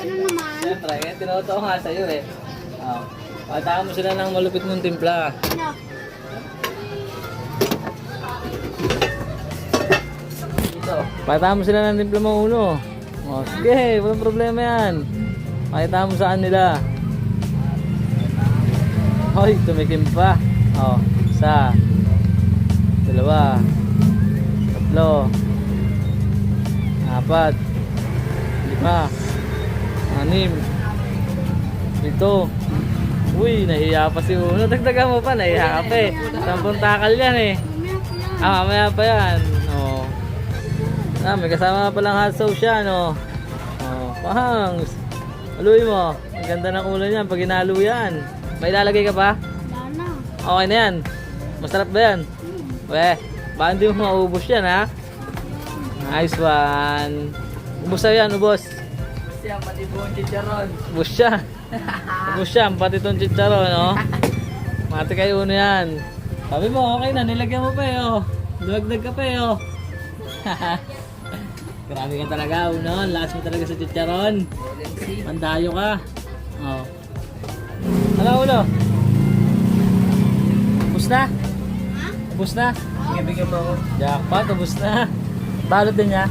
Ano naman? Siyempre, kaya tinuto nga sa'yo eh. Oh. Pataan mo sila ng malupit mong timpla. Ano? Dito. Pataan mo sila ng timpla mo uno. Oh, sige, walang problema yan. Pakita mo saan nila. Hoy, tumikim pa. Oh, isa. Dalawa. Tatlo. Apat. Lima. Anim. Ito. Uy, nahiya pa si Uno. Dagdagan mo pa, nahiya ka pa eh. 10 takal yan eh. Mamaya pa yan. Oh. May kasama pa lang hot sauce yan, oh. Oh, pangs. Haluin mo. Ang ganda ng ulo niyan pag hinalo yan. May ilalagay ka pa? Wala. Okay na yan. Masarap ba yan? Weh, baka hindi mo maubos yan, ha? Nice one. Ubus na yan, ubos. Siya, pati buong chicharon. Ubus siya. Ubus siya, pati itong chicharon, no? Mati kayo Uno yan. Sabi mo, okay na, nilagyan mo pa eh, oh. Duwagdag ka pa eh, oh. Grabe ka talaga, Uno. Last mo talaga sa chicharon. Mandayo ka. Oh. Ano, Uno? Ubus na? Ubus na? Sige, bigyan mo ako. Jackpot, ubus na. Balot din niya.